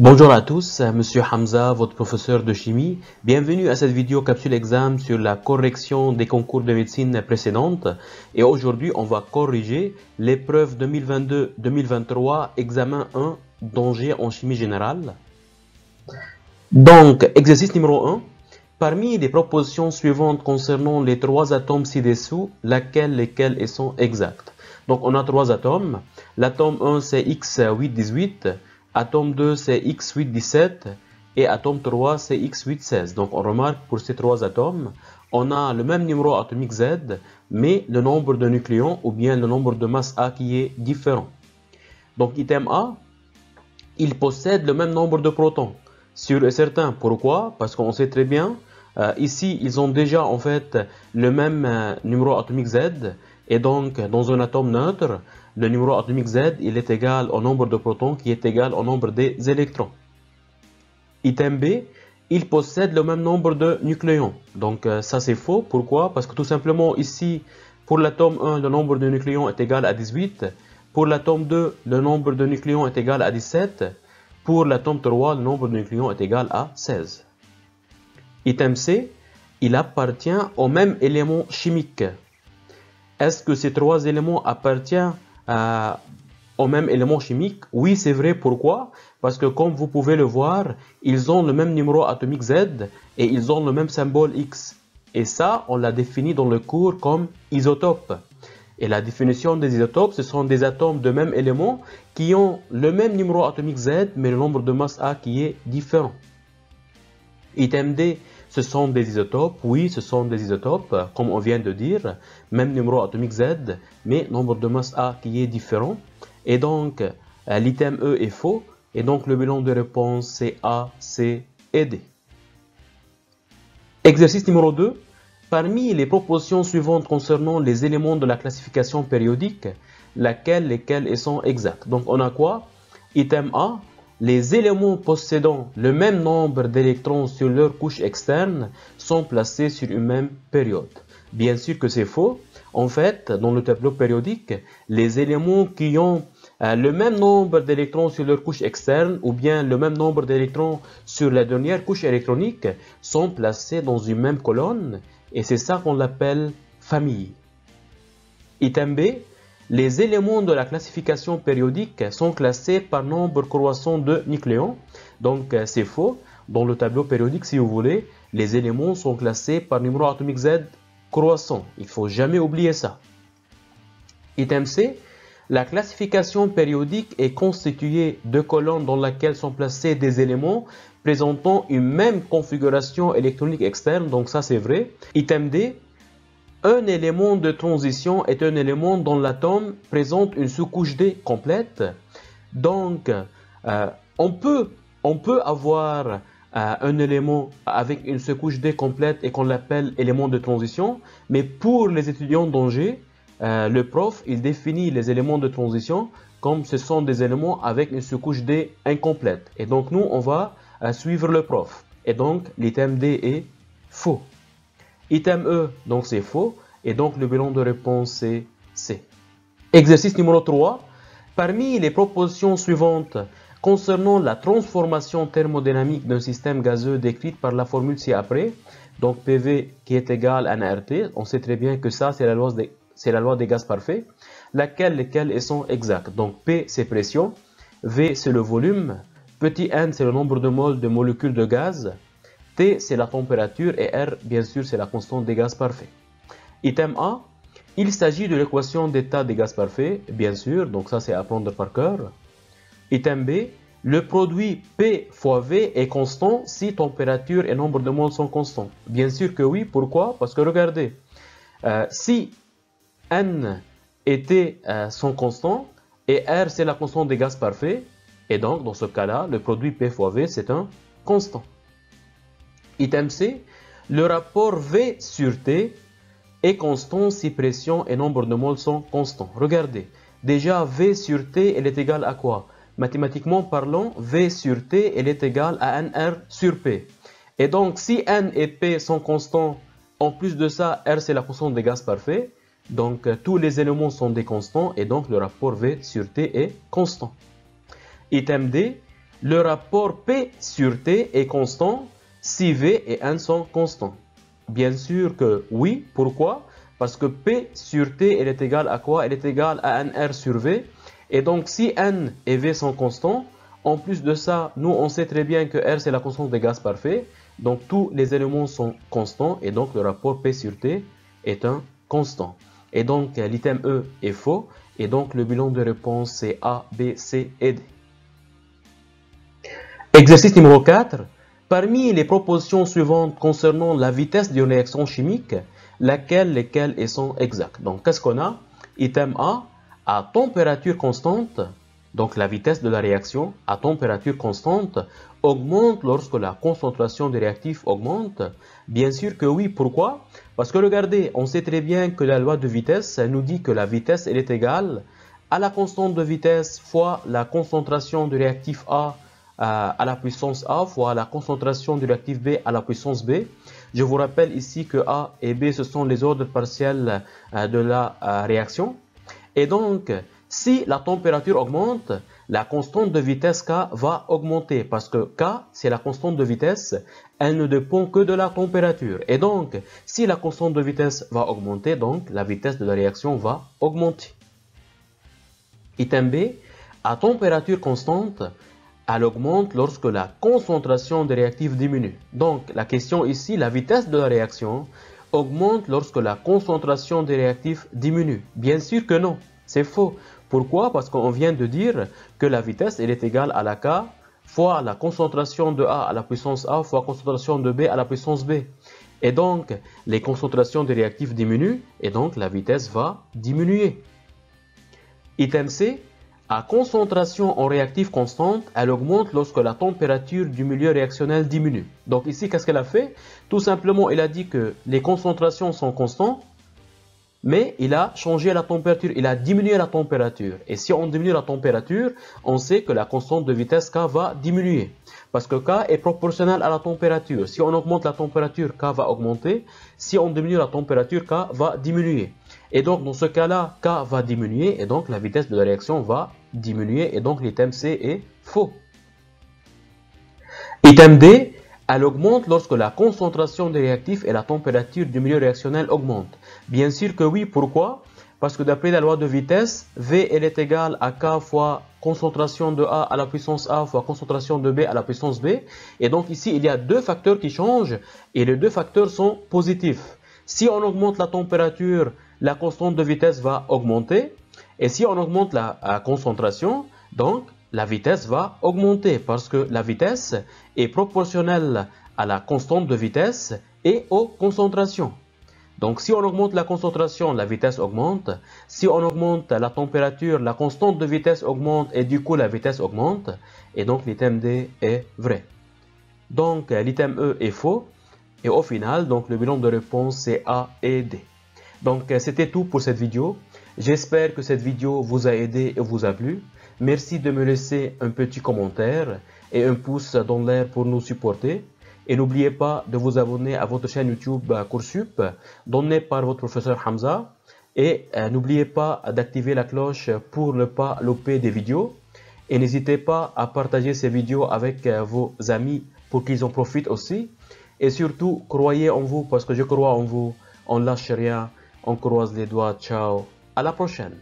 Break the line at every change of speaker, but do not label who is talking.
Bonjour à tous, Monsieur Hamza, votre professeur de chimie. Bienvenue à cette vidéo capsule examen sur la correction des concours de médecine précédentes. Et aujourd'hui, on va corriger l'épreuve 2022-2023, examen 1, danger en chimie générale. Donc, exercice numéro 1. Parmi les propositions suivantes concernant les trois atomes ci-dessous, lesquels sont exacts. Donc, on a trois atomes. L'atome 1, c'est X818. Atome 2, c'est X817 et atome 3, c'est X816. Donc, on remarque pour ces trois atomes, on a le même numéro atomique Z, mais le nombre de nucléons ou bien le nombre de masse A qui est différent. Donc, item A, il possède le même nombre de protons. Sûr et certain. Pourquoi? Parce qu'on sait très bien, ici, ils ont déjà en fait le même numéro atomique Z. Et donc, dans un atome neutre, le numéro atomique Z, il est égal au nombre de protons qui est égal au nombre des électrons. Item B, il possède le même nombre de nucléons. Donc, ça c'est faux. Pourquoi? Parce que tout simplement, ici, pour l'atome 1, le nombre de nucléons est égal à 18. Pour l'atome 2, le nombre de nucléons est égal à 17. Pour l'atome 3, le nombre de nucléons est égal à 16. Item C, il appartient au même élément chimique. Est-ce que ces trois éléments appartiennent au même élément chimique? Oui, c'est vrai. Pourquoi? Parce que comme vous pouvez le voir, ils ont le même numéro atomique Z et ils ont le même symbole X. Et ça, on l'a défini dans le cours comme isotope. Et la définition des isotopes, ce sont des atomes de même élément qui ont le même numéro atomique Z, mais le nombre de masse A qui est différent. Item D, ce sont des isotopes. Oui, ce sont des isotopes, comme on vient de dire. Même numéro atomique Z, mais nombre de masse A qui est différent. Et donc, l'item E est faux. Et donc, le bilan de réponse, c'est A, C et D. Exercice numéro 2. Parmi les propositions suivantes concernant les éléments de la classification périodique, lesquels sont exacts. Donc, on a quoi? Item A. Les éléments possédant le même nombre d'électrons sur leur couche externe sont placés sur une même période. Bien sûr que c'est faux. En fait, dans le tableau périodique, les éléments qui ont le même nombre d'électrons sur leur couche externe ou bien le même nombre d'électrons sur la dernière couche électronique sont placés dans une même colonne et c'est ça qu'on l'appelle famille. Item B. Les éléments de la classification périodique sont classés par nombre croissant de nucléons. Donc, c'est faux. Dans le tableau périodique, si vous voulez, les éléments sont classés par numéro atomique Z croissant. Il ne faut jamais oublier ça. Item C. La classification périodique est constituée de colonnes dans lesquelles sont placés des éléments présentant une même configuration électronique externe. Donc, ça, c'est vrai. Item D. Un élément de transition est un élément dont l'atome présente une sous-couche D complète. Donc, on peut avoir un élément avec une sous-couche D complète et qu'on l'appelle élément de transition. Mais pour les étudiants d'Angers, le prof, il définit les éléments de transition comme ce sont des éléments avec une sous-couche D incomplète. Et donc, nous, on va suivre le prof. Et donc, l'item D est faux. Item E, donc c'est faux, et donc le bilan de réponse c'est C. Exercice numéro 3. Parmi les propositions suivantes concernant la transformation thermodynamique d'un système gazeux décrite par la formule ci-après, donc PV qui est égal à nRT, on sait très bien que ça c'est la loi des gaz parfaits, lesquels sont exacts. Donc P c'est pression, V c'est le volume, petit n c'est le nombre de moles de molécules de gaz, T, c'est la température et R, bien sûr, c'est la constante des gaz parfaits. Item A, il s'agit de l'équation d'état des gaz parfaits, bien sûr, donc ça c'est à apprendre par cœur. Item B, le produit P fois V est constant si température et nombre de moles sont constants. Bien sûr que oui, pourquoi? Parce que regardez, si N et T sont constants et R c'est la constante des gaz parfaits, et donc dans ce cas-là, le produit P fois V c'est un constant. Item C, le rapport V sur T est constant si pression et nombre de moles sont constants. Regardez, déjà V sur T, elle est égale à quoi? Mathématiquement parlant, V sur T, elle est égale à NR sur P. Et donc, si N et P sont constants, en plus de ça, R c'est la constante des gaz parfaits. Donc, tous les éléments sont des constants et donc le rapport V sur T est constant. Item D, le rapport P sur T est constant si V et N sont constants. Bien sûr que oui. Pourquoi? Parce que P sur T, elle est égale à quoi? Elle est égale à NR sur V. Et donc, si N et V sont constants, en plus de ça, nous, on sait très bien que R, c'est la constante des gaz parfaits. Donc, tous les éléments sont constants. Et donc, le rapport P sur T est un constant. Et donc, l'item E est faux. Et donc, le bilan de réponse, c'est A, B, C et D. Exercice numéro 4. Parmi les propositions suivantes concernant la vitesse d'une réaction chimique, lesquelles sont exactes. Donc, qu'est-ce qu'on a? Item A, à température constante, donc la vitesse de la réaction à température constante augmente lorsque la concentration du réactif augmente. Bien sûr que oui. Pourquoi? Parce que regardez, on sait très bien que la loi de vitesse nous dit que la vitesse elle est égale à la constante de vitesse fois la concentration du réactif A à la puissance A fois la concentration du réactif B à la puissance B. Je vous rappelle ici que A et B, ce sont les ordres partiels de la réaction. Et donc, si la température augmente, la constante de vitesse K va augmenter parce que K, c'est la constante de vitesse, elle ne dépend que de la température. Et donc, si la constante de vitesse va augmenter, donc la vitesse de la réaction va augmenter. Item B, à température constante, elle augmente lorsque la concentration des réactifs diminue. Donc, la question ici, la vitesse de la réaction augmente lorsque la concentration des réactifs diminue. Bien sûr que non, c'est faux. Pourquoi? Parce qu'on vient de dire que la vitesse elle est égale à la K fois la concentration de A à la puissance A fois la concentration de B à la puissance B. Et donc, les concentrations des réactifs diminuent et donc la vitesse va diminuer. Item C, à concentration en réactif constante, elle augmente lorsque la température du milieu réactionnel diminue. Donc ici, qu'est-ce qu'elle a fait? Tout simplement, elle a dit que les concentrations sont constantes, mais il a changé la température, il a diminué la température. Et si on diminue la température, on sait que la constante de vitesse K va diminuer. Parce que K est proportionnel à la température. Si on augmente la température, K va augmenter. Si on diminue la température, K va diminuer. Et donc, dans ce cas-là, K va diminuer et donc la vitesse de la réaction va diminuer et donc l'item C est faux. Item D, elle augmente lorsque la concentration des réactifs et la température du milieu réactionnel augmentent. Bien sûr que oui. Pourquoi? Parce que d'après la loi de vitesse, V elle est égale à K fois concentration de A à la puissance A fois concentration de B à la puissance B. Et donc ici, il y a deux facteurs qui changent et les deux facteurs sont positifs. Si on augmente la température, la constante de vitesse va augmenter. Et si on augmente la concentration, donc la vitesse va augmenter parce que la vitesse est proportionnelle à la constante de vitesse et aux concentrations. Donc si on augmente la concentration, la vitesse augmente. Si on augmente la température, la constante de vitesse augmente et du coup la vitesse augmente. Et donc l'item D est vrai. Donc l'item E est faux. Et au final, donc le bilan de réponse c'est A et D. Donc c'était tout pour cette vidéo. J'espère que cette vidéo vous a aidé et vous a plu. Merci de me laisser un petit commentaire et un pouce dans l'air pour nous supporter. Et n'oubliez pas de vous abonner à votre chaîne YouTube Coursup, donnée par votre professeur Hamza. Et n'oubliez pas d'activer la cloche pour ne pas louper des vidéos. Et n'hésitez pas à partager ces vidéos avec vos amis pour qu'ils en profitent aussi. Et surtout, croyez en vous parce que je crois en vous. On lâche rien, on croise les doigts. Ciao, à la prochaine.